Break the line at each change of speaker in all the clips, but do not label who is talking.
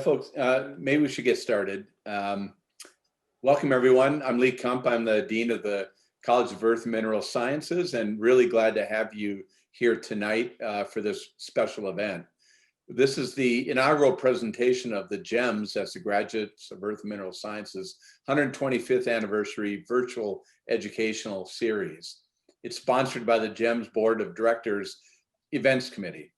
Folks, maybe we should get started. Welcome, everyone. I'm Lee Kump. I'm the Dean of the College of Earth and Mineral Sciences, and really glad to have you here tonight for this special event. This is the inaugural presentation of the GEMS, that's the Graduates of Earth and Mineral Sciences, 125th anniversary virtual educational series. It's sponsored by the GEMS Board of Directors Events Committee,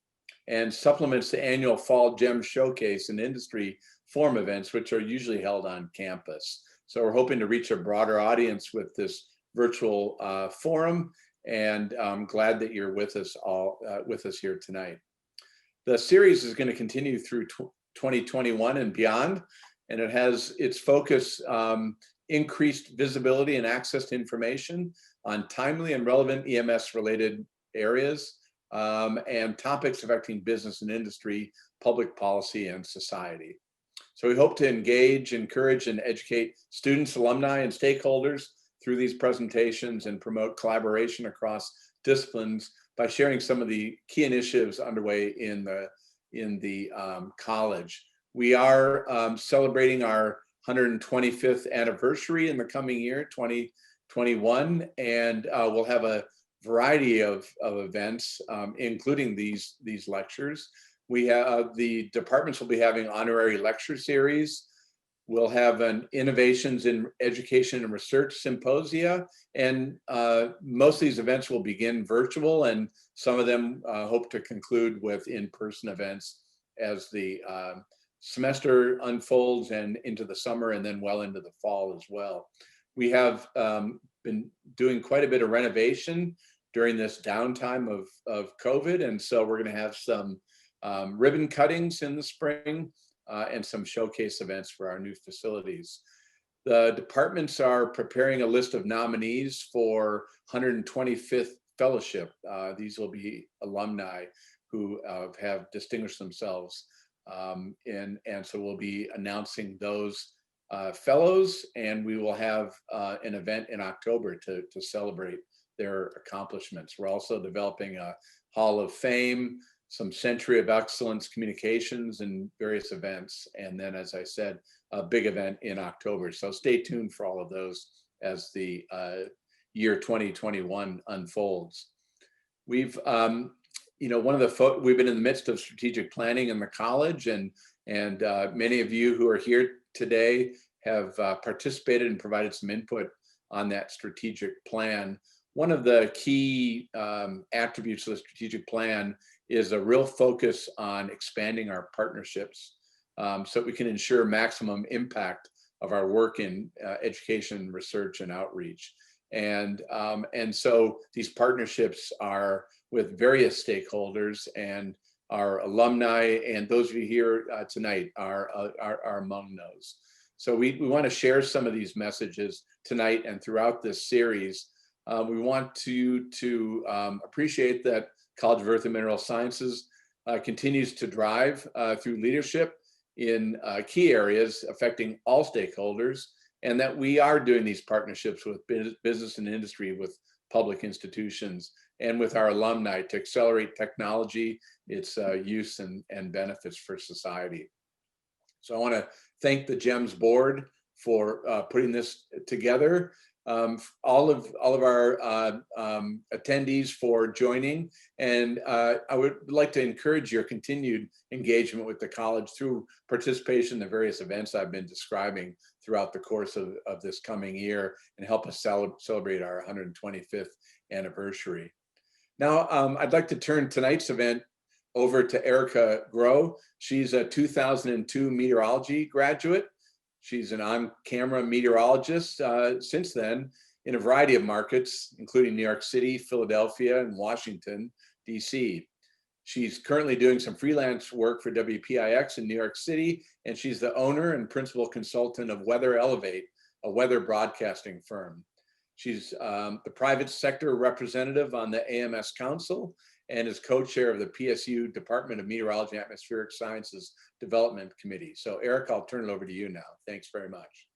and supplements the annual Fall GEMS Showcase and Industry Forum events, which are usually held on campus. So we're hoping to reach a broader audience with this virtual forum, and I'm glad that you're with us here tonight. The series is going to continue through 2021 and beyond, and it has its focus increased visibility and access to information on timely and relevant EMS related areas, and topics affecting business and industry, public policy, and society. So we hope to engage, encourage, and educate students, alumni, and stakeholders through these presentations and promote collaboration across disciplines by sharing some of the key initiatives underway in the college. We are celebrating our 125th anniversary in the coming year, 2021, and we'll have a variety of events, including these lectures. We have the departments will be having honorary lecture series. We'll have an innovations in education and research symposia, and most of these events will begin virtual, and some of them hope to conclude with in-person events as the semester unfolds and into the summer, and then well into the fall as well. We have been doing quite a bit of renovation during this downtime of COVID, and so we're going to have some ribbon cuttings in the spring and some showcase events for our new facilities. The departments are preparing a list of nominees for 125th fellowship. These will be alumni who have distinguished themselves, and so we'll be announcing those fellows, and we will have an event in October to celebrate their accomplishments. We're also developing a Hall of Fame, some Century of Excellence communications, and various events. And then, as I said, a big event in October. So stay tuned for all of those as the year 2021 unfolds. We've, we've been in the midst of strategic planning in the college, and many of you who are here today have participated and provided some input on that strategic plan. One of the key attributes of the strategic plan is a real focus on expanding our partnerships so that we can ensure maximum impact of our work in education, research, and outreach. And so these partnerships are with various stakeholders, and our alumni and those of you here tonight are among those. So we want to share some of these messages tonight and throughout this series. We want to appreciate that College of Earth and Mineral Sciences continues to drive through leadership in key areas affecting all stakeholders, and that we are doing these partnerships with business and industry, with public institutions, and with our alumni to accelerate technology, its use and benefits for society. So I want to thank the GEMS board for putting this together. All of our attendees for joining, and I would like to encourage your continued engagement with the college through participation in the various events I've been describing throughout the course of this coming year, and help us celebrate our 125th anniversary. Now, I'd like to turn tonight's event over to Erica Groh. She's a 2002 meteorology graduate. She's an on-camera meteorologist since then in a variety of markets, including New York City, Philadelphia, and Washington, D.C. She's currently doing some freelance work for WPIX in New York City, and she's the owner and principal consultant of Weather Elevate, a weather broadcasting firm. She's the private sector representative on the EMS Council and is co-chair of the PSU Department of Meteorology and Atmospheric Sciences Development Committee. So Eric, I'll turn it over to you now. Thanks very much.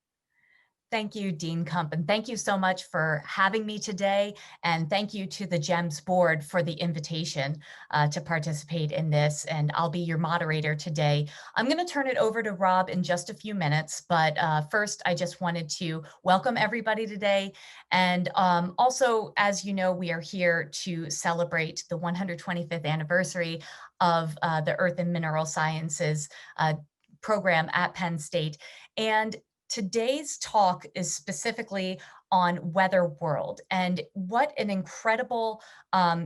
Thank you, Dean Kump, and thank you so much for having me today. And thank you to the GEMS board for the invitation to participate in this. And I'll be your moderator today. I'm going to turn it over to Rob in just a few minutes. But first, I just wanted to welcome everybody today. And also, as you know, we are here to celebrate the 125th anniversary of the Earth and Mineral Sciences program at Penn State. And today's talk is specifically on Weatherworld and what an incredible,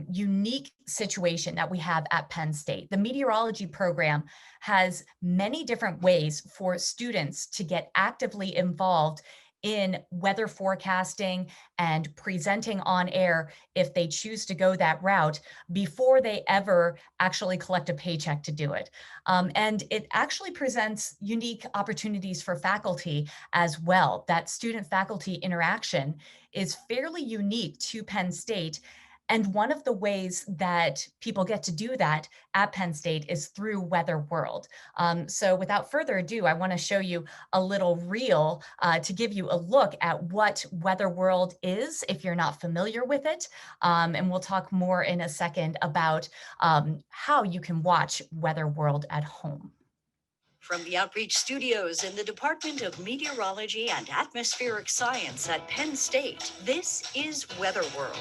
unique situation that we have at Penn State. The meteorology program has many different ways for students to get actively involved in weather forecasting and presenting on air if they choose to go that route before they ever actually collect a paycheck to do it. And it actually presents unique opportunities for faculty as well. That student-faculty interaction is fairly unique to Penn State. And one of the ways that people get to do that at Penn State is through Weatherworld. So without further ado, I want to show you a little reel to give you a look at what Weatherworld is, if you're not familiar with it. And we'll talk more in a second about how you can watch Weatherworld at home.
From the Outreach Studios in the Department of Meteorology and Atmospheric Science at Penn State, this is Weatherworld.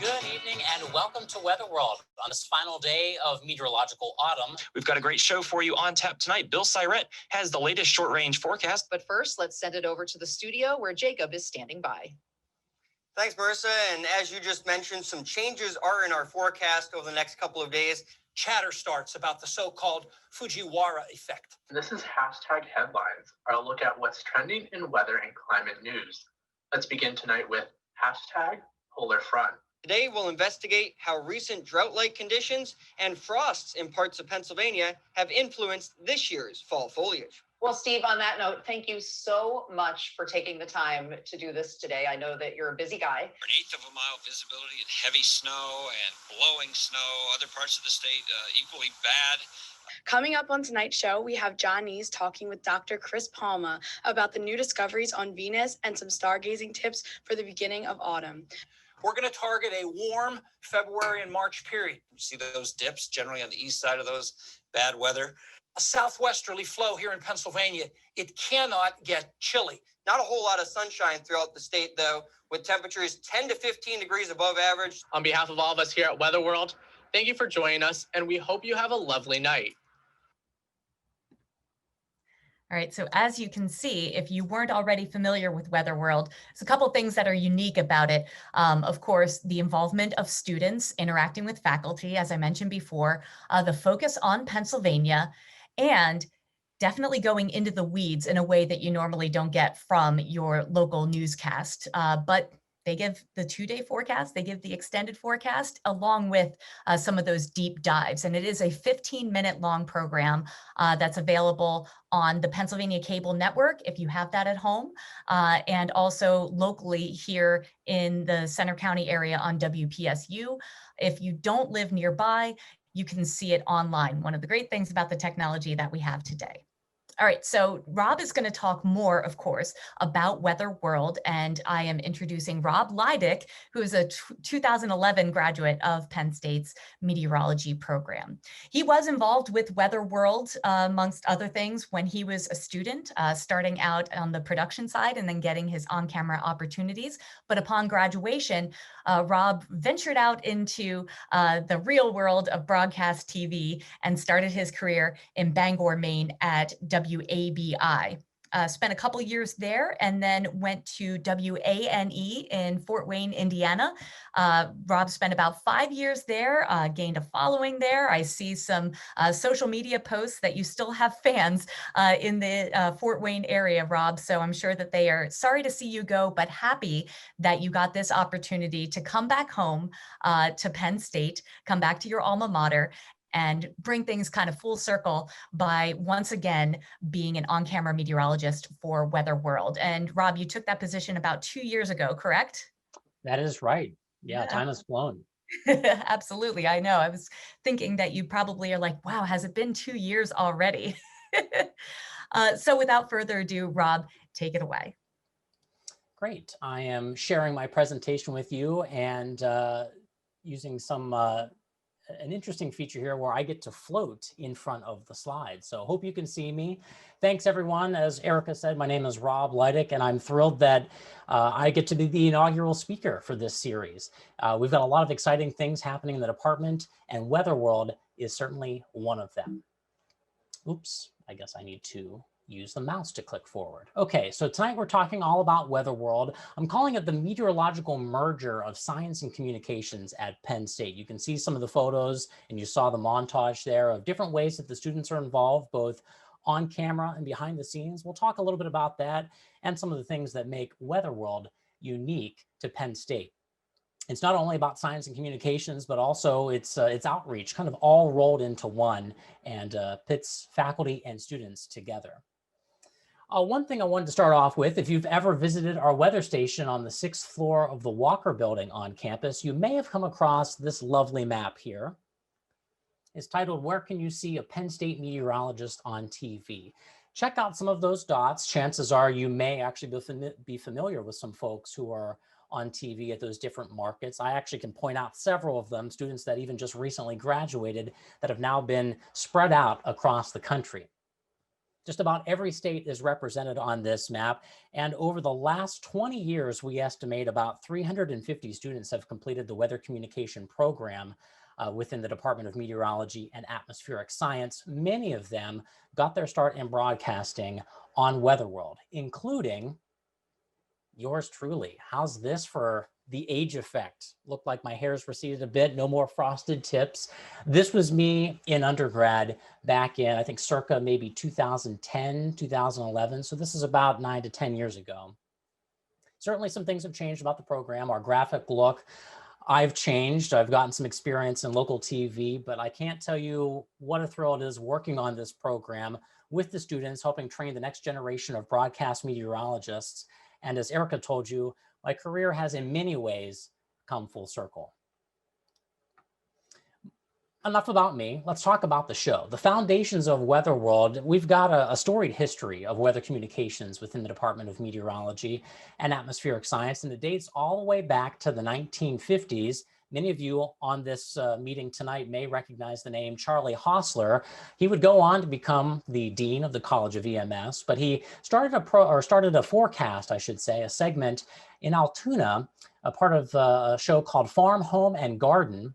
Good evening and welcome to Weatherworld on this final day of meteorological autumn.
We've got a great show for you on tap tonight. Bill Syrett has the latest short-range forecast.
But first, let's send it over to the studio where Jacob is standing by.
Thanks, Marissa. And as you just mentioned, some changes are in our forecast over the next couple of days.
Chatter starts about the so-called Fujiwara effect.
This is hashtag headlines, our look at what's trending in weather and climate news. Let's begin tonight with hashtag polar front.
Today, we'll investigate how recent drought-like conditions and frosts in parts of Pennsylvania have influenced this year's fall foliage.
Well, Steve, on that note, thank you so much for taking the time to do this today. I know that you're a busy guy.
An eighth of a mile visibility and heavy snow and blowing snow. Other parts of the state equally bad.
Coming up on tonight's show, we have Johnny's talking with Dr. Chris Palma about the new discoveries on Venus and some stargazing tips for the beginning of autumn.
We're going to target a warm February and March period.
You see those dips generally on the east side of those bad weather.
A southwesterly flow here in Pennsylvania. It cannot get chilly.
Not a whole lot of sunshine throughout the state, though, with temperatures 10 to 15 degrees above average.
On behalf of all of us here at Weatherworld, thank you for joining us, and we hope you have a lovely night.
All right, so as you can see, if you weren't already familiar with Weatherworld, there's a couple things that are unique about it. Of course, the involvement of students interacting with faculty, as I mentioned before, the focus on Pennsylvania, and definitely going into the weeds in a way that you normally don't get from your local newscast. But they give the 2-day forecast, they give the extended forecast, along with some of those deep dives. And it is a 15-minute long program that's available on the Pennsylvania Cable Network, if you have that at home, and also locally here in the Center County area on WPSU. If you don't live nearby, you can see it online. One of the great things about the technology that we have today. All right, so Rob is going to talk more, of course, about Weatherworld, and I am introducing Rob Lydick, who is a 2011 graduate of Penn State's meteorology program. He was involved with Weatherworld, amongst other things, when he was a student, starting out on the production side and then getting his on-camera opportunities. But upon graduation, Rob ventured out into the real world of broadcast TV and started his career in Bangor, Maine at WABI. Spent a couple years there and then went to WANE in Fort Wayne, Indiana. Rob spent about 5 years there, gained a following there. I see some social media posts that you still have fans in the Fort Wayne area, Rob. So I'm sure that they are sorry to see you go, but happy that you got this opportunity to come back home to Penn State, come back to your alma mater, and bring things kind of full circle by once again being an on-camera meteorologist for Weatherworld. And Rob, you took that position about 2 years ago, correct?
That is right. Yeah, time has flown.
Absolutely. I know. I was thinking that you probably are like, wow, has it been 2 years already? So without further ado, Rob, take it away.
Great. I am sharing my presentation with you and using an interesting feature here where I get to float in front of the slide. So hope you can see me. Thanks everyone. As Erica said, my name is Rob Lydick, and I'm thrilled that I get to be the inaugural speaker for this series. We've got a lot of exciting things happening in the department, and Weatherworld is certainly one of them. Oops, I guess I need to use the mouse to click forward. Okay, so tonight we're talking all about Weatherworld. I'm calling it the meteorological merger of science and communications at Penn State. You can see some of the photos, and you saw the montage there of different ways that the students are involved, both on camera and behind the scenes. We'll talk a little bit about that and some of the things that make Weatherworld unique to Penn State. It's not only about science and communications, but also it's outreach, kind of all rolled into one, and pits faculty and students together. One thing I wanted to start off with, if you've ever visited our weather station on the 6th floor of the Walker Building on campus, you may have come across this lovely map here. It's titled, "Where Can You See a Penn State Meteorologist on TV?" Check out some of those dots. Chances are you may actually be familiar with some folks who are on TV at those different markets. I actually can point out several of them, students that even just recently graduated that have now been spread out across the country. Just about every state is represented on this map. And over the last 20 years, we estimate about 350 students have completed the weather communication program within the Department of Meteorology and Atmospheric Science. Many of them got their start in broadcasting on Weatherworld, including yours truly. How's this for the age effect? Looked like my hair's receded a bit, no more frosted tips. This was me in undergrad back in, I think, circa maybe 2010, 2011. So this is about 9 to 10 years ago. Certainly some things have changed about the program. Our graphic look, I've changed. I've gotten some experience in local TV, but I can't tell you what a thrill it is working on this program with the students, helping train the next generation of broadcast meteorologists. And as Erica told you, my career has in many ways come full circle. Enough about me. Let's talk about the show. The foundations of Weatherworld. We've got a storied history of weather communications within the Department of Meteorology and Atmospheric Science, and it dates all the way back to the 1950s. Many of you on this meeting tonight may recognize the name Charlie Hostler. He would go on to become the dean of the College of EMS, but he started a forecast, I should say, a segment in Altoona, a part of a show called Farm, Home, and Garden.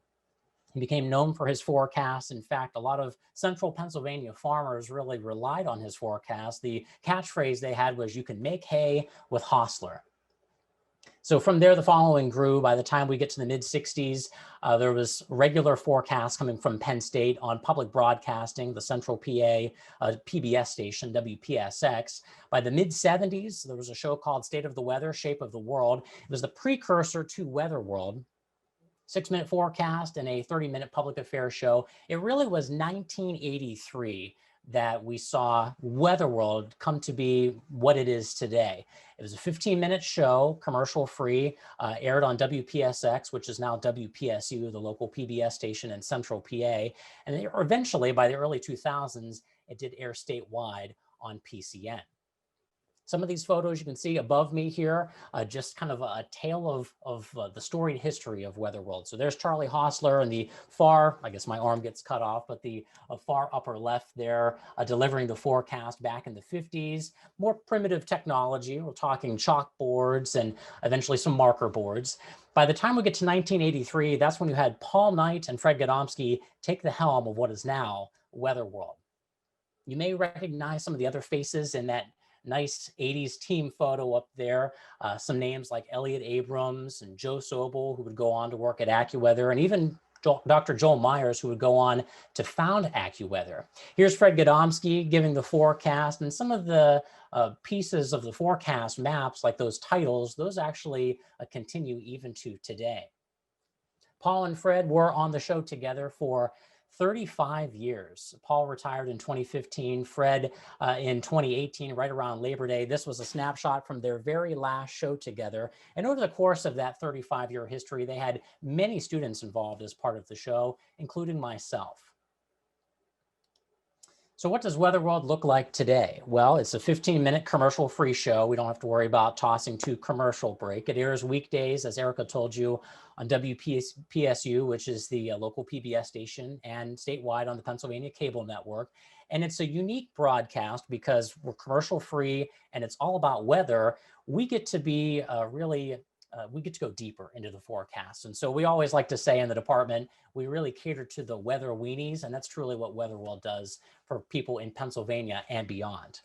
He became known for his forecasts. In fact, a lot of central Pennsylvania farmers really relied on his forecast. The catchphrase they had was, "You can make hay with Hostler." So from there, the following grew. By the time we get to the mid-60s, there was regular forecasts coming from Penn State on public broadcasting, the Central PA PBS station, WPSX. By the mid-70s, there was a show called State of the Weather, Shape of the World. It was the precursor to Weatherworld. 6-minute forecast and a 30-minute public affairs show. It really was 1983 that we saw Weatherworld come to be what it is today. It was a 15-minute show, commercial-free, aired on WPSX, which is now WPSU, the local PBS station in Central PA. And eventually, by the early 2000s, it did air statewide on PCN. Some of these photos you can see above me here, just kind of a tale of the storied history of Weatherworld. So there's Charlie Hostler in the far, I guess my arm gets cut off, but the far upper left there, delivering the forecast back in the 50s. More primitive technology. We're talking chalkboards and eventually some marker boards. By the time we get to 1983, that's when you had Paul Knight and Fred Gadomski take the helm of what is now Weatherworld. You may recognize some of the other faces in that nice 80s team photo up there. Some names like Elliot Abrams and Joe Sobel, who would go on to work at AccuWeather, and even Dr. Joel Myers, who would go on to found AccuWeather. Here's Fred Gadomski giving the forecast, and some of the pieces of the forecast maps, like those titles, those actually continue even to today. Paul and Fred were on the show together for 35 years. Paul retired in 2015, Fred in 2018, right around Labor Day. This was a snapshot from their very last show together. And over the course of that 35-year history, they had many students involved as part of the show, including myself. So what does Weatherworld look like today? Well, it's a 15-minute commercial-free show. We don't have to worry about tossing to commercial break. It airs weekdays, as Erica told you, on WPSU, which is the local PBS station, and statewide on the Pennsylvania Cable Network. And it's a unique broadcast because we're commercial-free and it's all about weather. We get to be we get to go deeper into the forecast. And so we always like to say in the department, we really cater to the weather weenies, and that's truly what Weatherworld does for people in Pennsylvania and beyond.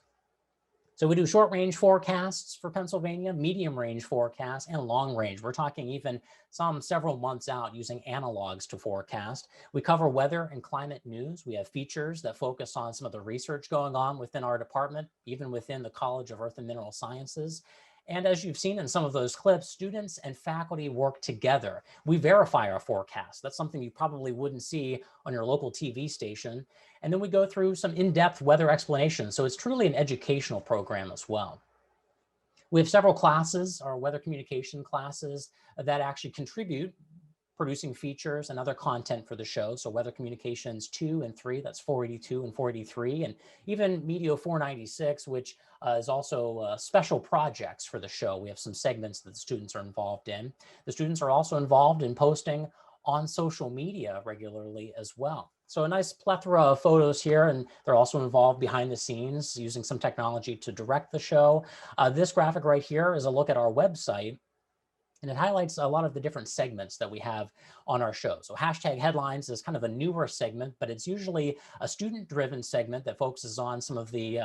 So we do short range forecasts for Pennsylvania, medium range forecasts, and long range. We're talking even some several months out using analogs to forecast. We cover weather and climate news. We have features that focus on some of the research going on within our department, even within the College of Earth and Mineral Sciences. And as you've seen in some of those clips, students and faculty work together. We verify our forecast. That's something you probably wouldn't see on your local TV station. And then we go through some in-depth weather explanations. So it's truly an educational program as well. We have several classes, our weather communication classes, that actually contribute producing features and other content for the show. So Weather Communications 2 and 3, that's 482 and 483, and even Meteo 496, which is also special projects for the show. We have some segments that the students are involved in. The students are also involved in posting on social media regularly as well. So a nice plethora of photos here, and they're also involved behind the scenes using some technology to direct the show. This graphic right here is a look at our website, and it highlights a lot of the different segments that we have on our show. So hashtag headlines is kind of a newer segment, but it's usually a student-driven segment that focuses on some of the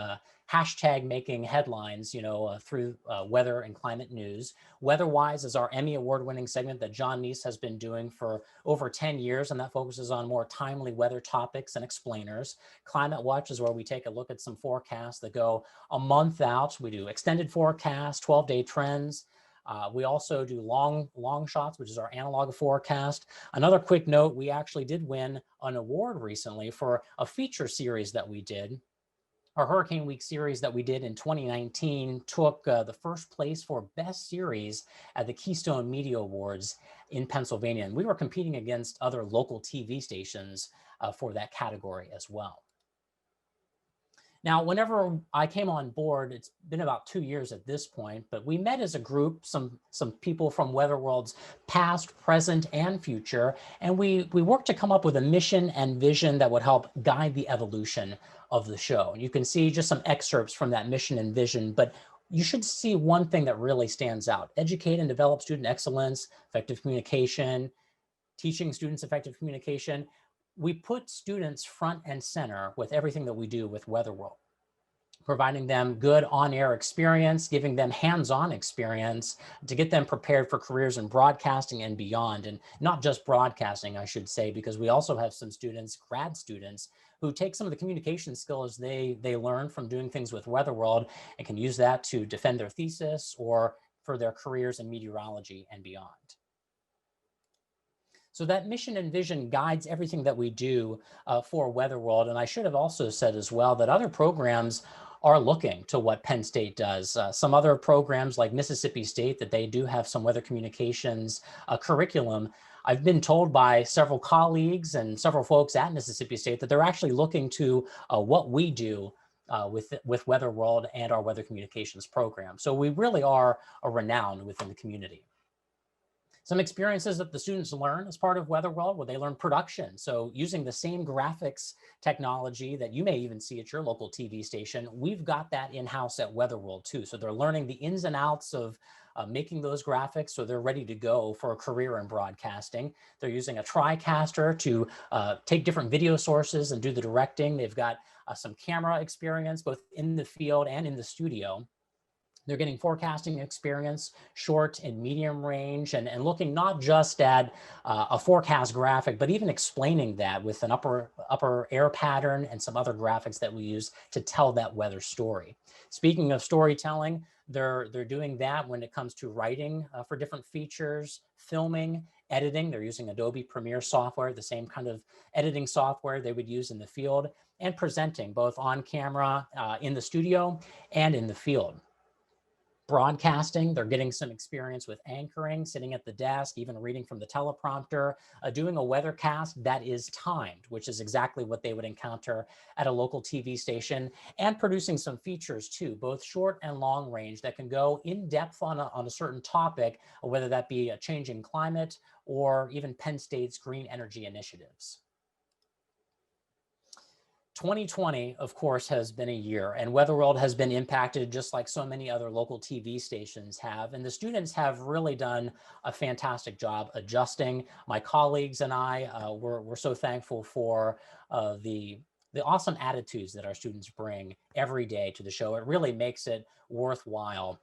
hashtag making headlines, through weather and climate news. Weatherwise is our Emmy award-winning segment that John Neese has been doing for over 10 years, and that focuses on more timely weather topics and explainers. Climate Watch is where we take a look at some forecasts that go a month out. We do extended forecasts, 12-day trends. We also do long shots, which is our analog forecast. Another quick note, we actually did win an award recently for a feature series that we did. Our Hurricane Week series that we did in 2019 took the first place for best series at the Keystone Media Awards in Pennsylvania. And we were competing against other local TV stations for that category as well. Now, whenever I came on board, it's been about 2 years at this point, but we met as a group, some people from Weatherworld's past, present, and future, and we worked to come up with a mission and vision that would help guide the evolution of the show. And you can see just some excerpts from that mission and vision, but you should see one thing that really stands out: educate and develop student excellence, effective communication, teaching students effective communication. We put students front and center with everything that we do with Weatherworld, providing them good on-air experience, giving them hands-on experience to get them prepared for careers in broadcasting and beyond. And not just broadcasting, I should say, because we also have some students, grad students, who take some of the communication skills they learn from doing things with Weatherworld and can use that to defend their thesis or for their careers in meteorology and beyond. So that mission and vision guides everything that we do for Weatherworld. And I should have also said as well that other programs are looking to what Penn State does. Some other programs like Mississippi State, that they do have some weather communications curriculum. I've been told by several colleagues and several folks at Mississippi State that they're actually looking to what we do with Weatherworld and our weather communications program. So we really are a renown within the community. Some experiences that the students learn as part of Weatherworld, where they learn production. So using the same graphics technology that you may even see at your local TV station, we've got that in-house at Weatherworld too. So they're learning the ins and outs of making those graphics so they're ready to go for a career in broadcasting. They're using a TriCaster to take different video sources and do the directing. They've got some camera experience both in the field and in the studio. They're getting forecasting experience, short and medium range, and looking not just at a forecast graphic, but even explaining that with an upper air pattern and some other graphics that we use to tell that weather story. Speaking of storytelling, they're doing that when it comes to writing for different features, filming, editing. They're using Adobe Premiere software, the same kind of editing software they would use in the field, and presenting both on camera in the studio and in the field. broadcasting. They're getting some experience with anchoring, sitting at the desk, even reading from the teleprompter, doing a weathercast that is timed, which is exactly what they would encounter at a local TV station, and producing some features too, both short and long range, that can go in depth on a certain topic, whether that be a changing climate or even Penn State's green energy initiatives. 2020, of course, has been a year, and Weatherworld has been impacted just like so many other local TV stations have. And the students have really done a fantastic job adjusting. My colleagues and I, we're so thankful for the awesome attitudes that our students bring every day to the show. It really makes it worthwhile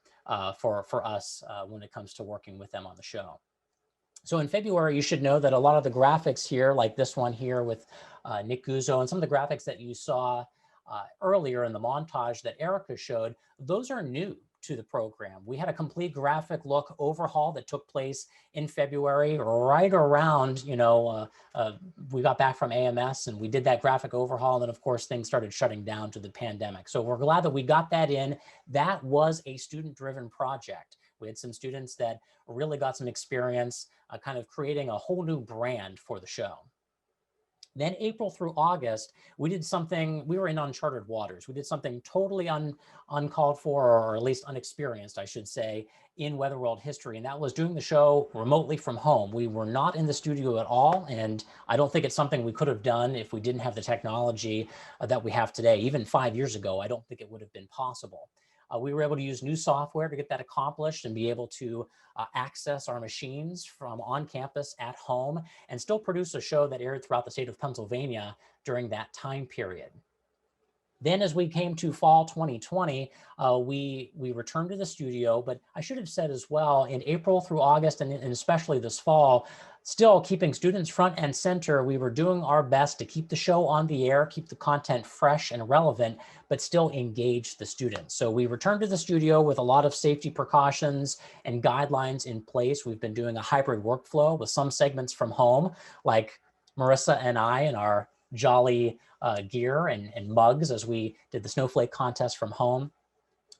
for us when it comes to working with them on the show. So in February, you should know that a lot of the graphics here, like this one here with Nick Guzzo, and some of the graphics that you saw earlier in the montage that Erica showed, those are new to the program. We had a complete graphic look overhaul that took place in February, right around, we got back from EMS and we did that graphic overhaul. And then of course, things started shutting down to the pandemic. So we're glad that we got that in. That was a student-driven project. We had some students that really got some experience kind of creating a whole new brand for the show. Then April through August, we did something, we were in uncharted waters. We did something totally uncalled for, or at least unexperienced, I should say, in Weatherworld history. And that was doing the show remotely from home. We were not in the studio at all. And I don't think it's something we could have done if we didn't have the technology that we have today. Even 5 years ago, I don't think it would have been possible. We were able to use new software to get that accomplished and be able to access our machines from on campus at home and still produce a show that aired throughout the state of Pennsylvania during that time period. Then as we came to fall 2020, we returned to the studio, but I should have said as well, in April through August and especially this fall, still keeping students front and center, we were doing our best to keep the show on the air, keep the content fresh and relevant, but still engage the students. So we returned to the studio with a lot of safety precautions and guidelines in place. We've been doing a hybrid workflow with some segments from home, like Marissa and I in our jolly gear and mugs as we did the snowflake contest from home.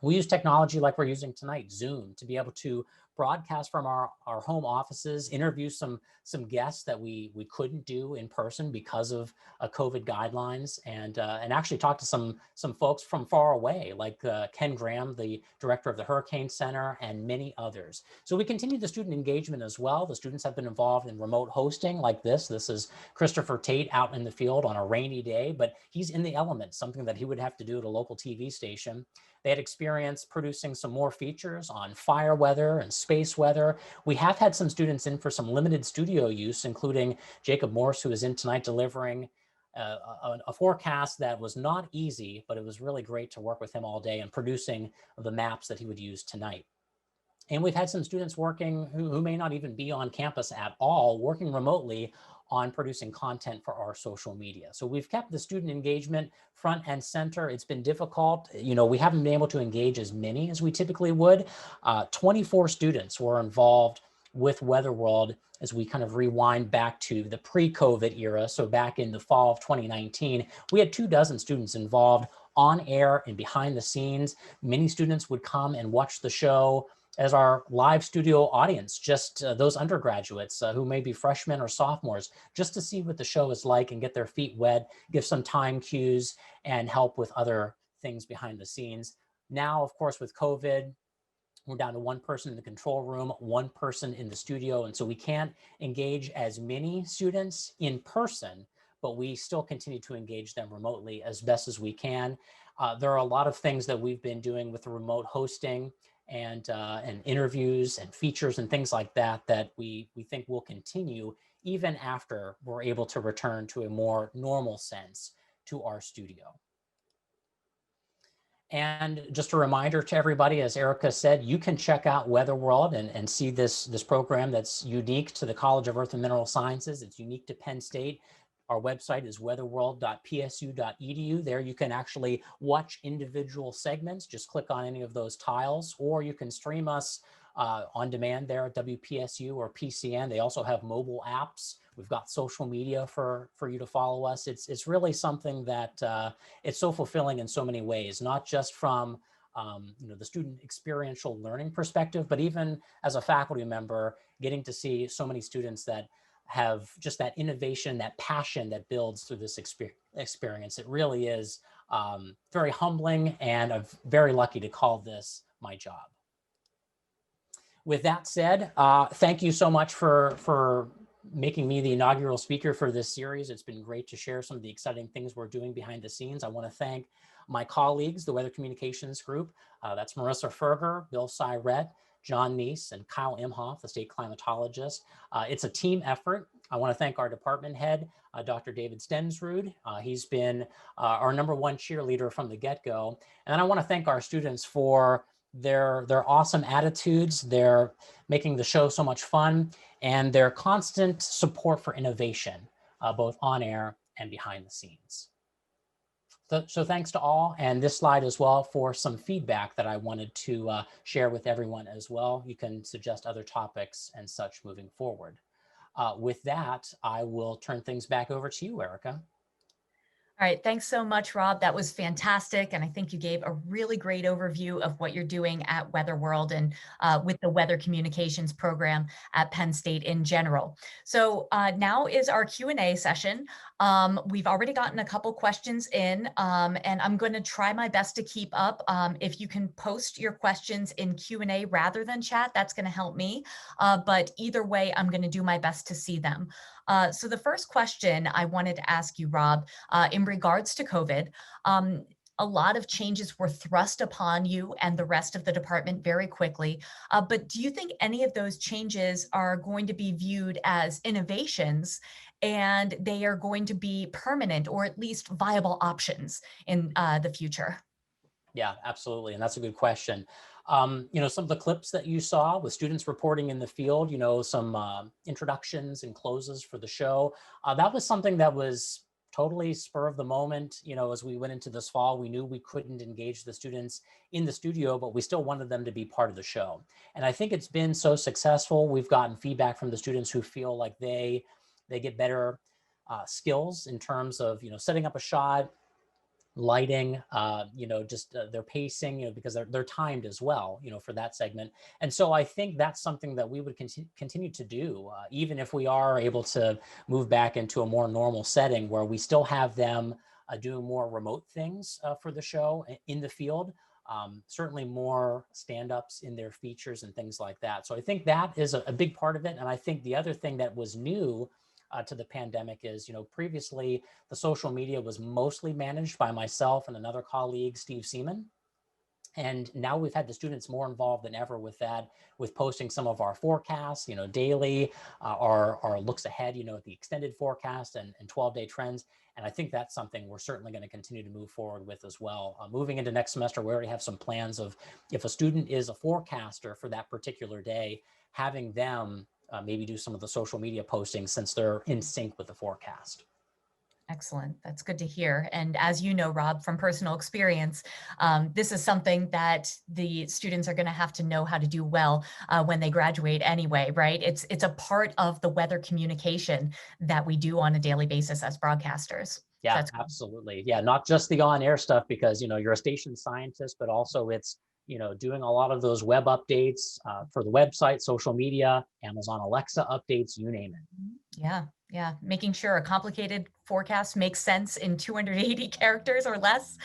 We use technology like we're using tonight, Zoom, to be able to broadcast from our home offices, interview some guests that we couldn't do in person because of COVID guidelines, and actually talk to some folks from far away, like Ken Graham, the director of the Hurricane Center, and many others. So we continue the student engagement as well. The students have been involved in remote hosting like this. This is Christopher Tate out in the field on a rainy day, but he's in the elements, something that he would have to do at a local TV station. They had experience producing some more features on fire weather and space weather. We have had some students in for some limited studio use, including Jacob Morse, who is in tonight delivering a forecast that was not easy, but it was really great to work with him all day and producing the maps that he would use tonight. And we've had some students working who may not even be on campus at all, working remotely on producing content for our social media. So we've kept the student engagement front and center. It's been difficult. We haven't been able to engage as many as we typically would. 24 students were involved with Weatherworld as we kind of rewind back to the pre-COVID era. So back in the fall of 2019, we had 24 students involved on air and behind the scenes. Many students would come and watch the show as our live studio audience, just those undergraduates who may be freshmen or sophomores, just to see what the show is like and get their feet wet, give some time cues, and help with other things behind the scenes. Now, of course, with COVID, we're down to one person in the control room, one person in the studio, and so we can't engage as many students in person, but we still continue to engage them remotely as best as we can. There are a lot of things that we've been doing with the remote hosting and interviews and features and things like that that we think will continue even after we're able to return to a more normal sense to our studio. And just a reminder to everybody, as Erica said, you can check out Weatherworld and see this program that's unique to the College of Earth and Mineral Sciences. It's unique to Penn State. Our website is weatherworld.psu.edu. There you can actually watch individual segments. Just click on any of those tiles, or you can stream us on demand there at WPSU or PCN. They also have mobile apps. We've got social media for you to follow us. It's really something that it's so fulfilling in so many ways, not just from the student experiential learning perspective, but even as a faculty member, getting to see so many students that have just that innovation, that passion that builds through this experience. It really is very humbling, and I'm very lucky to call this my job. With that said, thank you so much for making me the inaugural speaker for this series. It's been great to share some of the exciting things we're doing behind the scenes. I want to thank my colleagues, the Weather Communications Group. That's Marissa Ferger, Bill Syret, John Neese, and Kyle Imhoff, the state climatologist. It's a team effort. I want to thank our department head, Dr. David Stensrud. He's been our #1 cheerleader from the get-go. And then I want to thank our students for their awesome attitudes, their making the show so much fun, and their constant support for innovation, both on air and behind the scenes. So thanks to all, and this slide as well for some feedback that I wanted to share with everyone as well. You can suggest other topics and such moving forward. With that, I will turn things back over to you, Erica.
All right, thanks so much, Rob. That was fantastic. And I think you gave a really great overview of what you're doing at Weatherworld and with the Weather Communications program at Penn State in general. So now is our Q&A session. We've already gotten a couple questions in, and I'm going to try my best to keep up. If you can post your questions in Q&A rather than chat, that's going to help me. But either way, I'm going to do my best to see them. So the first question I wanted to ask you, Rob, in regards to COVID, a lot of changes were thrust upon you and the rest of the department very quickly. But do you think any of those changes are going to be viewed as innovations and they are going to be permanent or at least viable options in the future?
Yeah, absolutely. And that's a good question. Some of the clips that you saw with students reporting in the field, some introductions and closes for the show, that was something that was totally spur of the moment. As we went into this fall, we knew we couldn't engage the students in the studio, but we still wanted them to be part of the show. And I think it's been so successful. We've gotten feedback from the students who feel like they get better skills in terms of, setting up a shot, lighting, just their pacing, because they're timed as well, for that segment. And so I think that's something that we would continue to do, even if we are able to move back into a more normal setting where we still have them doing more remote things for the show in the field. Certainly more stand-ups in their features and things like that. So I think that is a big part of it. And I think the other thing that was new to the pandemic is, previously the social media was mostly managed by myself and another colleague, Steve Seaman. And now we've had the students more involved than ever with that, with posting some of our forecasts, daily, our looks ahead, at the extended forecast and 12-day trends. And I think that's something we're certainly going to continue to move forward with as well. Moving into next semester, we already have some plans of, if a student is a forecaster for that particular day, having them maybe do some of the social media postings since they're in sync with the forecast.
Excellent. That's good to hear. And as you know, Rob, from personal experience, this is something that the students are going to have to know how to do well when they graduate anyway, right? It's a part of the weather communication that we do on a daily basis as broadcasters.
Yeah, absolutely. Yeah, not just the on-air stuff, because, you're a station scientist, but also it's, doing a lot of those web updates for the website, social media, Amazon Alexa updates, you name it.
Yeah. Making sure a complicated forecast makes sense in 280 characters or less.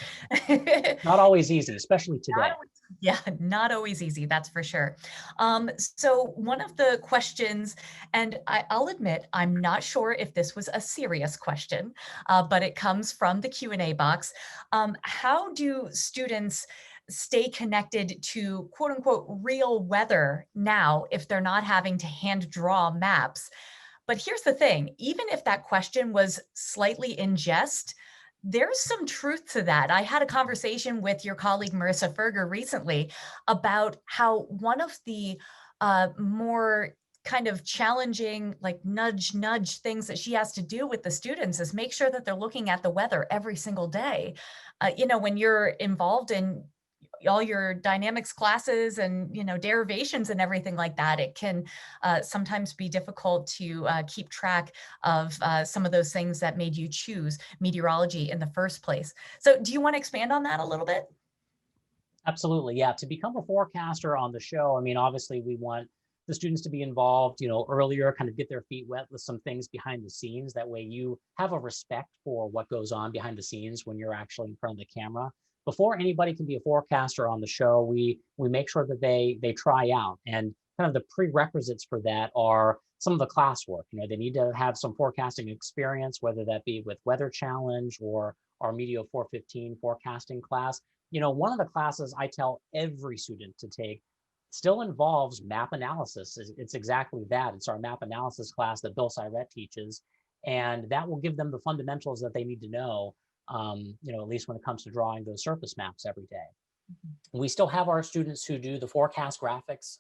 Not always easy, especially today.
Not always easy, that's for sure. So one of the questions, and I'll admit, I'm not sure if this was a serious question, but it comes from the Q&A box. How do students stay connected to quote unquote real weather now if they're not having to hand draw maps? But here's the thing, even if that question was slightly in jest, there's some truth to that. I had a conversation with your colleague, Marissa Ferger, recently about how one of the more kind of challenging, like nudge things that she has to do with the students is make sure that they're looking at the weather every single day. When you're involved in all your dynamics classes and derivations and everything like that, it can sometimes be difficult to keep track of some of those things that made you choose meteorology in the first place. So do you want to expand on that a little bit?
Absolutely. Yeah. To become a forecaster on the show, I mean, obviously we want the students to be involved, earlier, kind of get their feet wet with some things behind the scenes. That way you have a respect for what goes on behind the scenes when you're actually in front of the camera. Before anybody can be a forecaster on the show, we make sure that they try out. And kind of the prerequisites for that are some of the classwork. They need to have some forecasting experience, whether that be with Weather Challenge or our Meteor 415 forecasting class. One of the classes I tell every student to take still involves map analysis. It's exactly that. It's our map analysis class that Bill Syret teaches. And that will give them the fundamentals that they need to know, at least when it comes to drawing those surface maps every day. We still have our students who do the forecast graphics.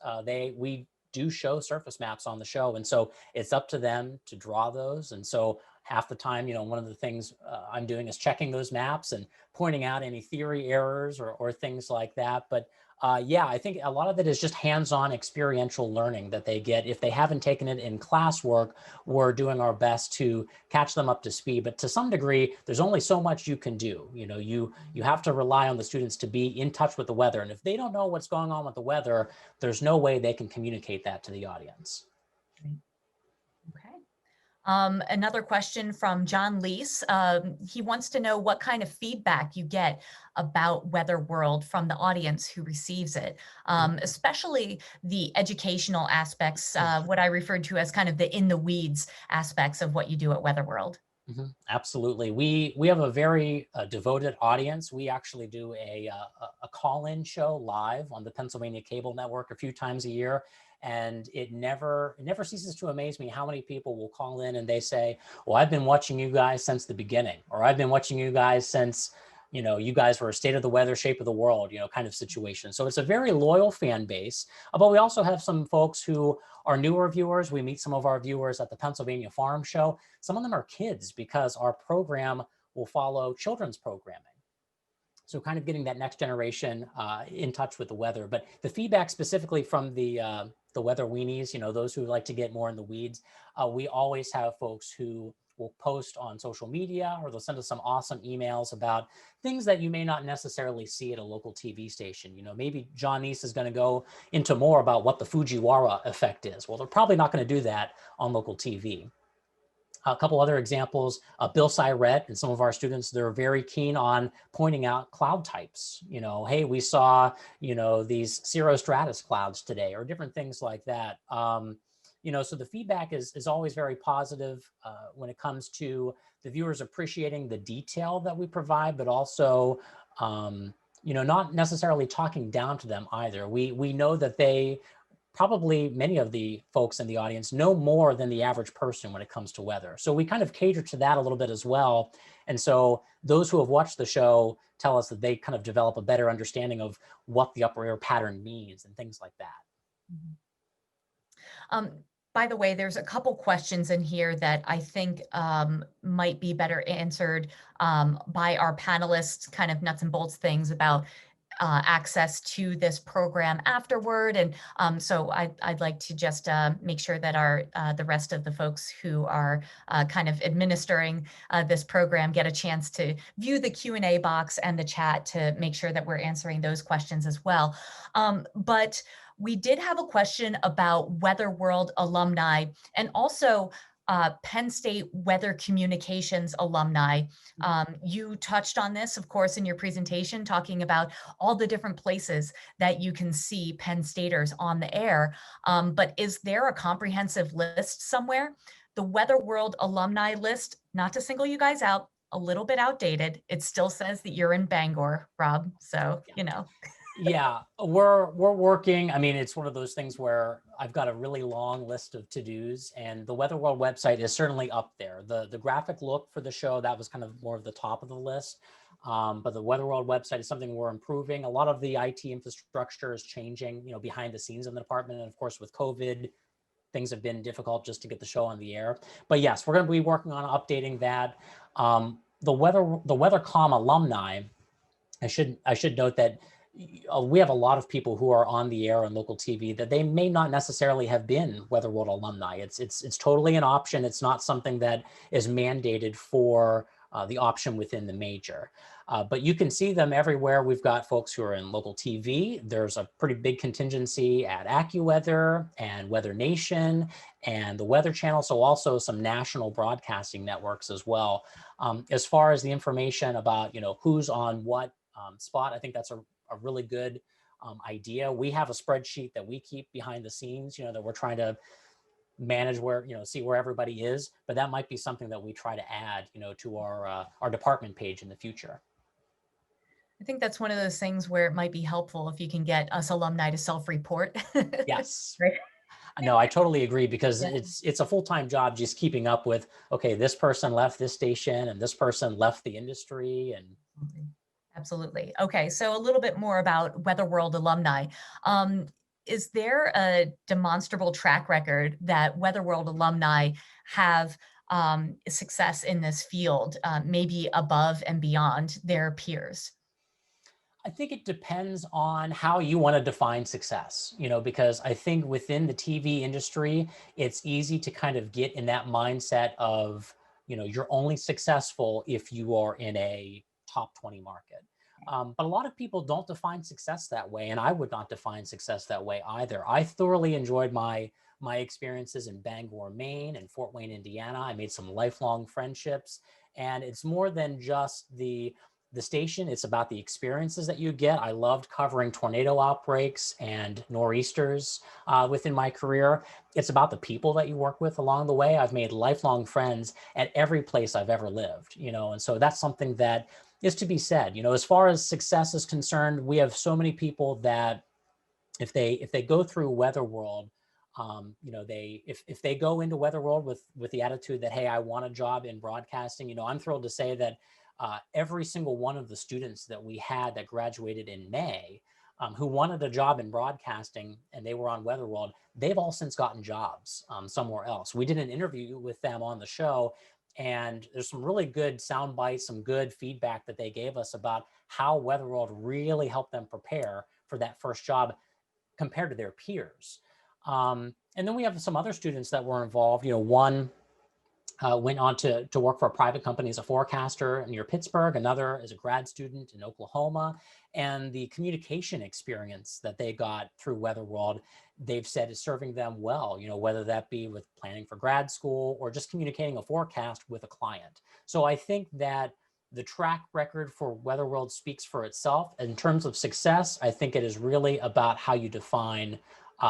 We do show surface maps on the show. And so it's up to them to draw those. And so half the time, one of the things I'm doing is checking those maps and pointing out any theory errors or things like that. But yeah, I think a lot of it is just hands-on experiential learning that they get. If they haven't taken it in classwork, we're doing our best to catch them up to speed. But to some degree, there's only so much you can do. You have to rely on the students to be in touch with the weather. And if they don't know what's going on with the weather, there's no way they can communicate that to the audience.
Okay. Another question from John Leese. He wants to know what kind of feedback you get about Weatherworld from the audience who receives it, especially the educational aspects, what I referred to as kind of the in the weeds aspects of what you do at Weatherworld.
Absolutely. We have a very devoted audience. We actually do a call-in show live on the Pennsylvania Cable Network a few times a year. And it never ceases to amaze me how many people will call in and they say, well, I've been watching you guys since the beginning, or I've been watching you guys since, you guys were a state of the weather, shape of the world, kind of situation. So it's a very loyal fan base. But we also have some folks who are newer viewers. We meet some of our viewers at the Pennsylvania Farm Show. Some of them are kids because our program will follow children's programming. So kind of getting that next generation in touch with the weather. But the feedback specifically from the weather weenies, those who like to get more in the weeds, we always have folks who will post on social media, or they'll send us some awesome emails about things that you may not necessarily see at a local TV station. Maybe John Neese is going to go into more about what the Fujiwara effect is. Well, they're probably not going to do that on local TV. A couple other examples, Bill Syret and some of our students, they're very keen on pointing out cloud types. Hey, we saw, these cirrostratus clouds today, or different things like that. So the feedback is always very positive when it comes to the viewers appreciating the detail that we provide, but also, not necessarily talking down to them either. We know that probably many of the folks in the audience know more than the average person when it comes to weather. So we kind of cater to that a little bit as well. And so those who have watched the show tell us that they kind of develop a better understanding of what the upper air pattern means and things like that.
By the way, there's a couple questions in here that I think might be better answered by our panelists, kind of nuts and bolts things about access to this program afterward. And so I'd like to just make sure that the rest of the folks who are kind of administering this program get a chance to view the Q&A box and the chat to make sure that we're answering those questions as well. But we did have a question about Weatherworld alumni and also Penn State Weather Communications alumni. You touched on this, of course, in your presentation, talking about all the different places that you can see Penn Staters on the air. But is there a comprehensive list somewhere? The Weatherworld alumni list, not to single you guys out, a little bit outdated. It still says that you're in Bangor, Rob. So,
Yeah, we're working. I mean, it's one of those things where I've got a really long list of to-dos, and the Weatherworld website is certainly up there. The graphic look for the show, that was kind of more of the top of the list. But the Weatherworld website is something we're improving. A lot of the IT infrastructure is changing, behind the scenes in the department. And of course, with COVID, things have been difficult just to get the show on the air. But yes, we're going to be working on updating that. The WeatherCom alumni, I should note that we have a lot of people who are on the air on local TV that they may not necessarily have been Weatherworld alumni. It's totally an option. It's not something that is mandated for the option within the major. But you can see them everywhere. We've got folks who are in local TV. There's a pretty big contingency at AccuWeather and Weather Nation and the Weather Channel. So also some national broadcasting networks as well. As far as the information about, who's on what spot, I think that's a really good idea. We have a spreadsheet that we keep behind the scenes, that we're trying to manage where, see where everybody is, but that might be something that we try to add, to our department page in the future.
I think that's one of those things where it might be helpful if you can get us alumni to self-report.
Yes.
Right.
No, I totally agree, because
Yeah.
it's a full-time job just keeping up with, okay, this person left this station and this person left the industry. And
Absolutely. Okay, so a little bit more about Weatherworld alumni. Is there a demonstrable track record that Weatherworld alumni have success in this field, maybe above and beyond their peers?
I think it depends on how you want to define success, because I think within the TV industry, it's easy to kind of get in that mindset of, you're only successful if you are in a top 20 market. But a lot of people don't define success that way, and I would not define success that way either. I thoroughly enjoyed my experiences in Bangor, Maine, and Fort Wayne, Indiana. I made some lifelong friendships, and it's more than just the station. It's about the experiences that you get. I loved covering tornado outbreaks and nor'easters within my career. It's about the people that you work with along the way. I've made lifelong friends at every place I've ever lived, and so that's something that is to be said. As far as success is concerned, we have so many people that if they go through Weatherworld, if they go into Weatherworld with the attitude that, hey, I want a job in broadcasting, I'm thrilled to say that every single one of the students that we had that graduated in May, who wanted a job in broadcasting and they were on Weatherworld, they've all since gotten jobs somewhere else. We did an interview with them on the show, and there's some really good sound bites, some good feedback that they gave us about how Weatherworld really helped them prepare for that first job compared to their peers. And then we have some other students that were involved. One went on to work for a private company as a forecaster near Pittsburgh. Another is a grad student in Oklahoma. And the communication experience that they got through Weatherworld, they've said is serving them well, whether that be with planning for grad school or just communicating a forecast with a client. So I think that the track record for Weatherworld speaks for itself. In terms of success, I think it is really about how you define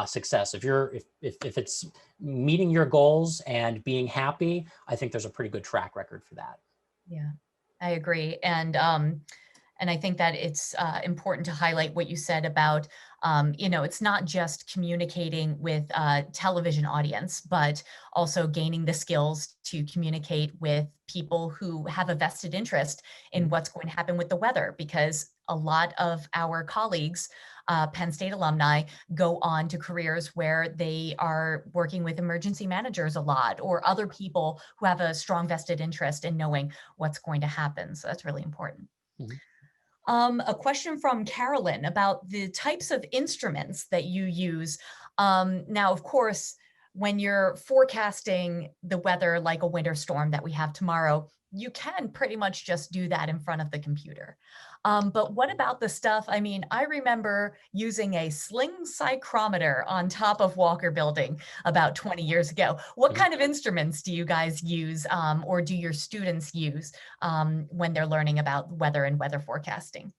success. If it's meeting your goals and being happy, I think there's a pretty good track record for that.
Yeah, I agree. And I think that it's important to highlight what you said about, it's not just communicating with a television audience, but also gaining the skills to communicate with people who have a vested interest in what's going to happen with the weather, because a lot of our colleagues, Penn State alumni, go on to careers where they are working with emergency managers a lot, or other people who have a strong vested interest in knowing what's going to happen. So that's really important. A question from Carolyn about the types of instruments that you use. Now, of course, when you're forecasting the weather like a winter storm that we have tomorrow, you can pretty much just do that in front of the computer. But what about the stuff? I mean, I remember using a sling psychrometer on top of Walker Building about 20 years ago. What kind of instruments do you guys use, or do your students use when they're learning about weather and weather forecasting?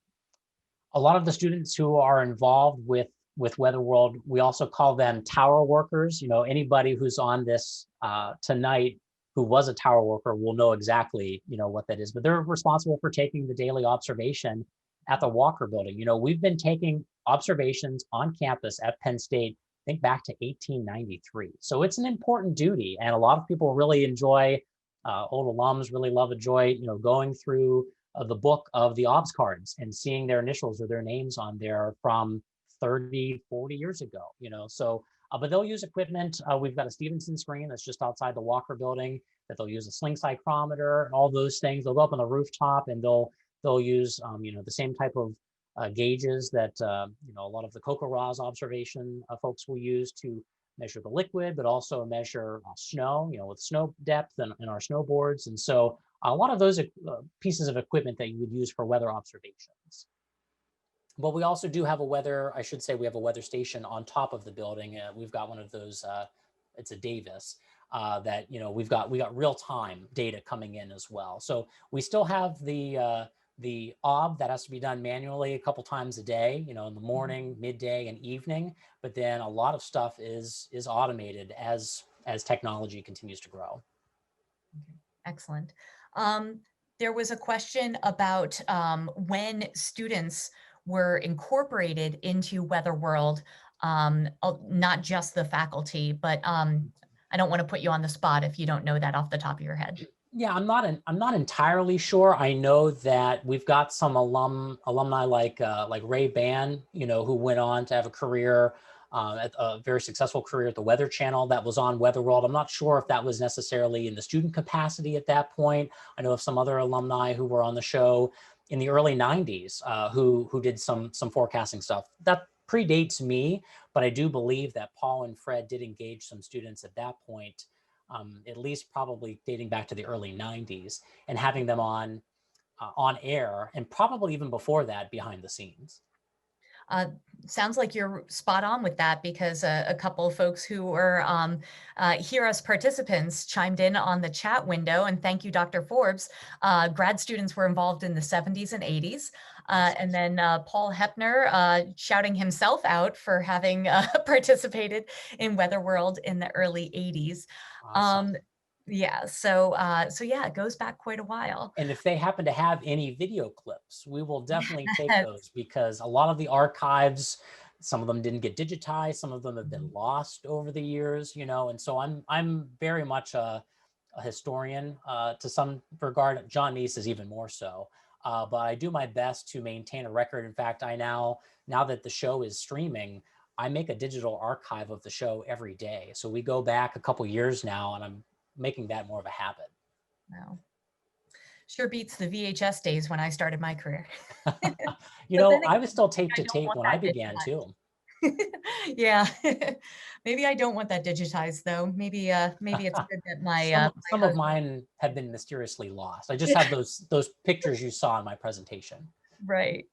A lot of the students who are involved with Weatherworld, we also call them tower workers. Anybody who's on this tonight who was a tower worker will know exactly, what that is, but they're responsible for taking the daily observation at the Walker Building. We've been taking observations on campus at Penn State, I think back to 1893. So it's an important duty. And a lot of people really enjoy, old alums really enjoy, going through the book of the obs cards and seeing their initials or their names on there from 30, 40 years ago, so but they'll use equipment. We've got a Stevenson screen that's just outside the Walker Building that they'll use a sling psychrometer and all those things. They'll go up on the rooftop and they'll use, the same type of gauges that, a lot of the CocoRa's observation folks will use to measure the liquid, but also measure snow, with snow depth and our snowboards. And so A lot of those pieces of equipment that you would use for weather observations. But we also do have a weather, I should say we have a weather station on top of the building. We've got one of those, it's a Davis, that, you know, we got real-time data coming in as well. So we still have the ob that has to be done manually a couple times a day, you know, in the morning, midday, and evening. But then a lot of stuff is automated as technology continues to grow.
Excellent. There was a question about when students were incorporated into Weatherworld, not just the faculty, but I don't want to put you on the spot if you don't know that off the top of your head.
Yeah, I'm not entirely sure. I know that we've got some alumni like Ray Ban, you know, who went on to have a career, a very successful career at the Weather Channel that was on Weatherworld. I'm not sure if that was necessarily in the student capacity at that point. I know of some other alumni who were on the show in the early 90s who did some forecasting stuff. That predates me, but I do believe that Paul and Fred did engage some students at that point, at least probably dating back to the early 90s, and having them on air, and probably even before that behind the scenes.
Sounds like you're spot on with that, because a couple of folks who were here as participants chimed in on the chat window, and thank you, Dr. Forbes. Grad students were involved in the 70s and 80s. And then Paul Hepner shouting himself out for having participated in Weatherworld in the early 80s.
Awesome.
Yeah, so yeah, it goes back quite a while.
And if they happen to have any video clips, we will definitely take those, because a lot of the archives, some of them didn't get digitized, some of them have been lost over the years, you know, and so I'm very much a historian to some regard. John Neese is even more so. But I do my best to maintain a record. In fact, now that the show is streaming, I make a digital archive of the show every day. So we go back a couple years now, and I'm making that more of a habit.
Wow. Sure beats the VHS days when I started my career.
You know, I was still tape to tape when I began too.
Yeah, maybe I don't want that digitized though. Maybe it's good that my
some of mine have been mysteriously lost. I just have those pictures you saw in my presentation.
Right.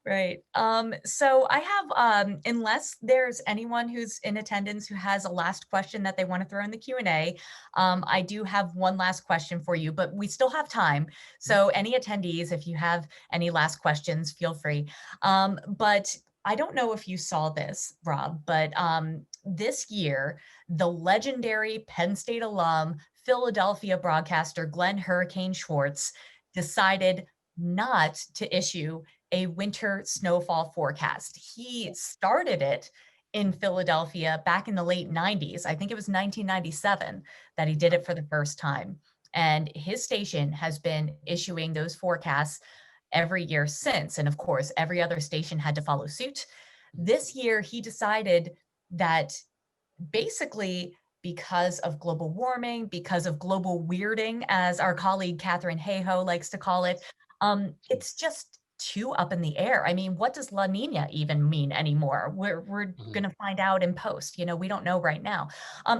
So I have, unless there's anyone who's in attendance who has a last question that they want to throw in the Q&A, I do have one last question for you, but we still have time. So any attendees, if you have any last questions, feel free. But I don't know if you saw this, Rob, but this year, the legendary Penn State alum, Philadelphia broadcaster Glenn Hurricane Schwartz decided not to issue a winter snowfall forecast. He started it in Philadelphia back in the late 90s. I think it was 1997 that he did it for the first time. And his station has been issuing those forecasts every year since. And of course, every other station had to follow suit. This year, he decided that basically, because of global warming, because of global weirding, as our colleague Catherine Hayhoe likes to call it, it's just too up in the air. I mean, what does La Nina even mean anymore? We're going to find out in post. You know, we don't know right now.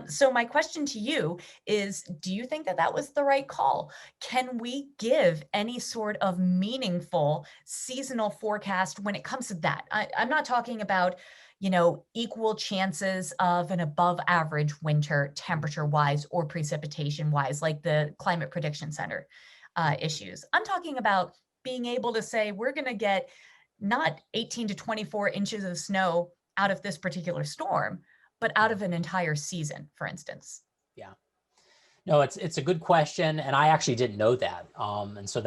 So my question to you is, do you think that that was the right call? Can we give any sort of meaningful seasonal forecast when it comes to that? I'm not talking about, you know, equal chances of an above average winter temperature wise or precipitation wise, like the Climate Prediction Center issues. I'm talking about being able to say, we're going to get not 18 to 24 inches of snow out of this particular storm, but out of an entire season, for instance.
Yeah. No, it's a good question. And I actually didn't know that. And so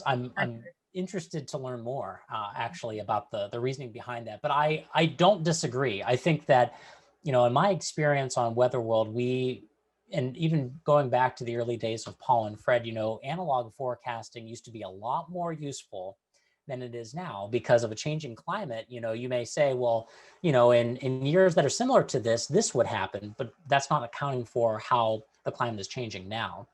I'm interested to learn more actually about the reasoning behind that. But I don't disagree. I think that, you know, in my experience on Weatherworld, and even going back to the early days of Paul and Fred, you know, analog forecasting used to be a lot more useful than it is now because of a changing climate. You know, you may say, well, you know, in years that are similar to this would happen, but that's not accounting for how the climate is changing now.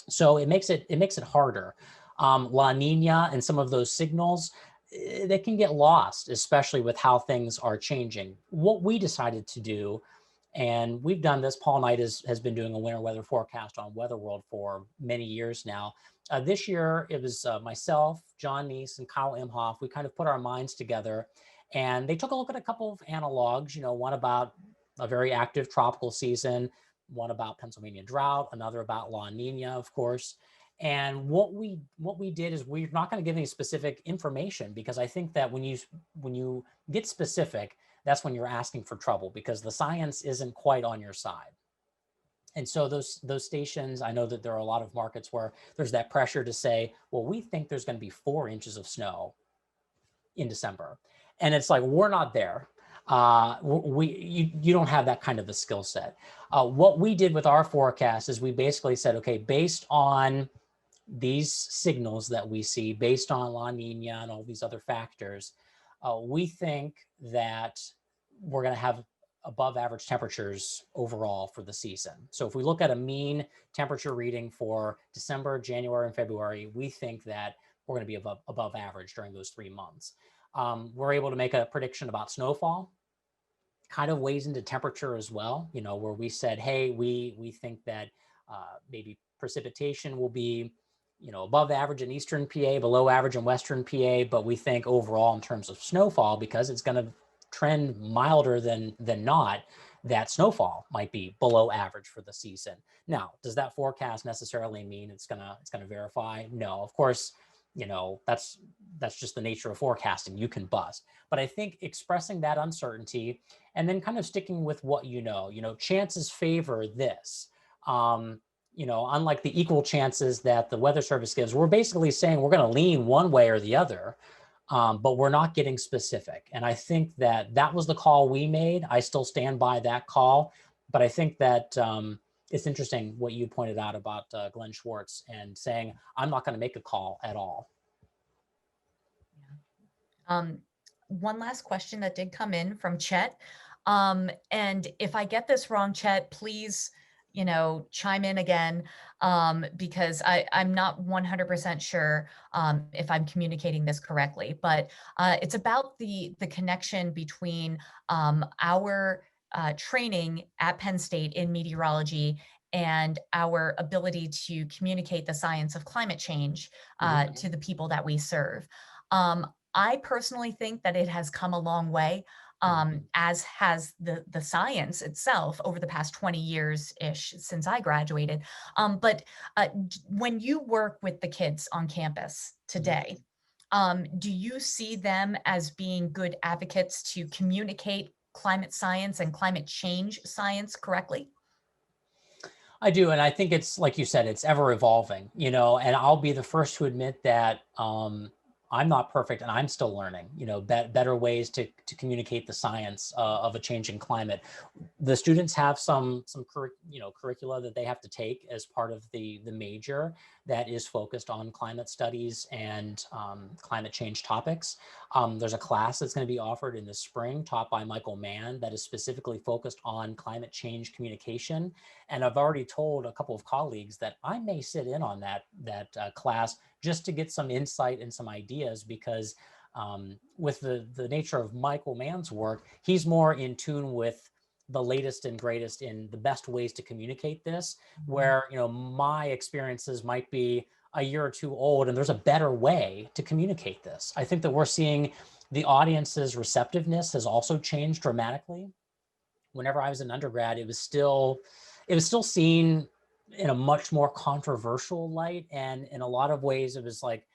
So it makes it harder. La Nina and some of those signals, they can get lost, especially with how things are changing. What we decided to do, and we've done this, Paul Knight has been doing a winter weather forecast on Weatherworld for many years now, This year, it was myself, John Neese, and Kyle Imhoff. We kind of put our minds together, and they took a look at a couple of analogs, one about a very active tropical season, one about Pennsylvania drought, another about La Nina, of course. And what we did is we're not going to give any specific information, because I think that when you get specific, that's when you're asking for trouble, because the science isn't quite on your side. And so those stations, I know that there are a lot of markets where there's that pressure to say, well, we think there's going to be 4 inches of snow in December. And it's like, we're not there. You don't have that kind of a skill set. What we did with our forecast is we basically said, okay, based on these signals that we see, based on La Nina and all these other factors, we think that we're going to have above average temperatures overall for the season. So if we look at a mean temperature reading for December, January, and February, we think that we're going to be above average during those 3 months. We're able to make a prediction about snowfall, kind of weighs into temperature as well, where we said, hey, we think that maybe precipitation will be, above average in Eastern PA, below average in Western PA, but we think overall in terms of snowfall, because it's going to trend milder than not, that snowfall might be below average for the season. Now, does that forecast necessarily mean it's gonna verify? No, of course, that's just the nature of forecasting. You can bust. But I think expressing that uncertainty and then kind of sticking with what chances favor this. Unlike the equal chances that the Weather Service gives, we're basically saying we're going to lean one way or the other. But we're not getting specific. And I think that was the call we made. I still stand by that call. But I think that it's interesting what you pointed out about Glenn Schwartz and saying, I'm not going to make a call at all.
One last question that did come in from Chet. And if I get this wrong, Chet, please, chime in again, because I'm not 100% sure if I'm communicating this correctly, but it's about the connection between our training at Penn State in meteorology and our ability to communicate the science of climate change to the people that we serve. I personally think that it has come a long way. As has the science itself over the past 20 years-ish since I graduated. But when you work with the kids on campus today, do you see them as being good advocates to communicate climate science and climate change science correctly?
I do. And I think it's, like you said, it's ever evolving, and I'll be the first to admit that I'm not perfect and I'm still learning, better ways to communicate the science of a changing climate. The students have some curricula that they have to take as part of the major that is focused on climate studies and climate change topics. There's a class that's going to be offered in the spring taught by Michael Mann that is specifically focused on climate change communication. And I've already told a couple of colleagues that I may sit in on that class just to get some insight and some ideas, because with the nature of Michael Mann's work, he's more in tune with the latest and greatest in the best ways to communicate this, where my experiences might be a year or two old and there's a better way to communicate this. I think that we're seeing the audience's receptiveness has also changed dramatically. Whenever I was an undergrad, it was still seen in a much more controversial light. And in a lot of ways, it was like,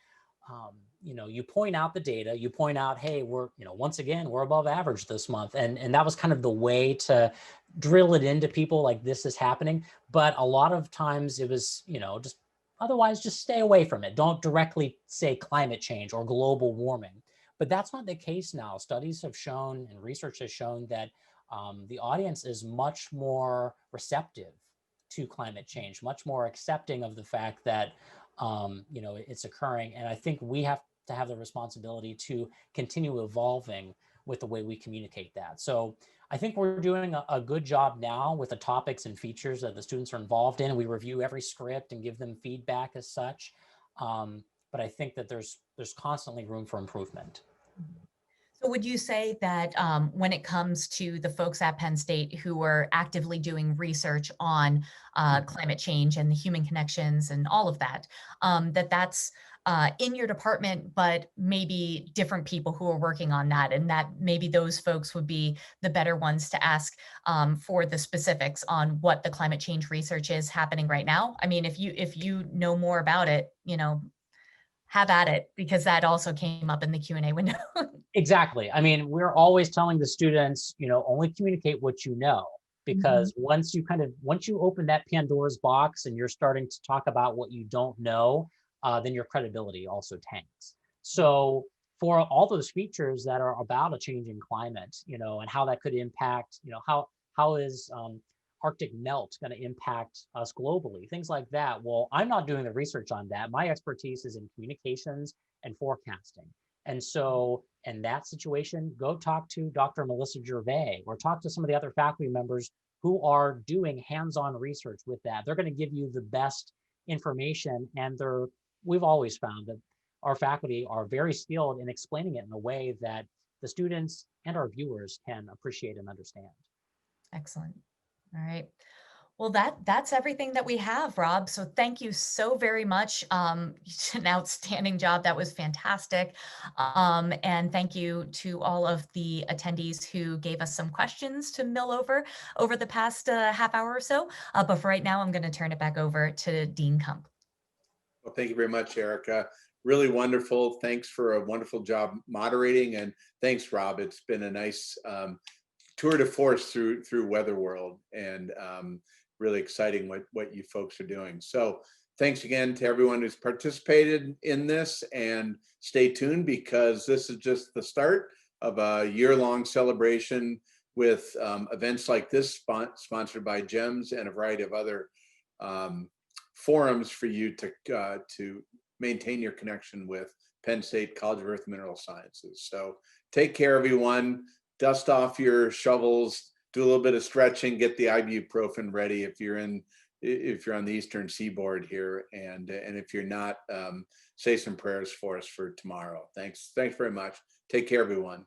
you point out the data, you point out, hey, we're, once again, we're above average this month. And that was kind of the way to drill it into people, like this is happening. But a lot of times it was, just stay away from it. Don't directly say climate change or global warming. But that's not the case now. Studies have shown and research has shown that the audience is much more receptive to climate change, much more accepting of the fact that it's occurring. And I think we have to have the responsibility to continue evolving with the way we communicate that. So I think we're doing a good job now with the topics and features that the students are involved in. We review every script and give them feedback as such. But I think that there's constantly room for improvement.
So would you say that when it comes to the folks at Penn State who are actively doing research on climate change and the human connections and all of that, that's in your department, but maybe different people who are working on that, and that maybe those folks would be the better ones to ask for the specifics on what the climate change research is happening right now? I mean, if you know more about it, have at it, because that also came up in the Q&A window.
Exactly. I mean, we're always telling the students, only communicate what you know, because once you open that Pandora's box and you're starting to talk about what you don't know, then your credibility also tanks. So for all those features that are about a changing climate, and how that could impact, how is Arctic melt going to impact us globally, things like that. Well, I'm not doing the research on that. My expertise is in communications and forecasting. And so in that situation, go talk to Dr. Melissa Gervais or talk to some of the other faculty members who are doing hands-on research with that. They're going to give you the best information, and we've always found that our faculty are very skilled in explaining it in a way that the students and our viewers can appreciate and understand.
Excellent. All right. Well, that's everything that we have, Rob. So thank you so very much. You did an outstanding job. That was fantastic. And thank you to all of the attendees who gave us some questions to mill over the past half hour or so. But for right now, I'm going to turn it back over to Dean Kump.
Well, thank you very much, Erica. Really wonderful. Thanks for a wonderful job moderating, and thanks, Rob. It's been a nice tour de force through Weatherworld, and really exciting what you folks are doing. So thanks again to everyone who's participated in this, and stay tuned, because this is just the start of a year-long celebration with events like this sponsored by GEMS and a variety of other forums for you to maintain your connection with Penn State College of Earth and Mineral Sciences. So take care, everyone. Dust off your shovels, do a little bit of stretching, get the ibuprofen ready if you're on the Eastern Seaboard here, and if you're not, say some prayers for us for tomorrow. Thanks very much. Take care, everyone.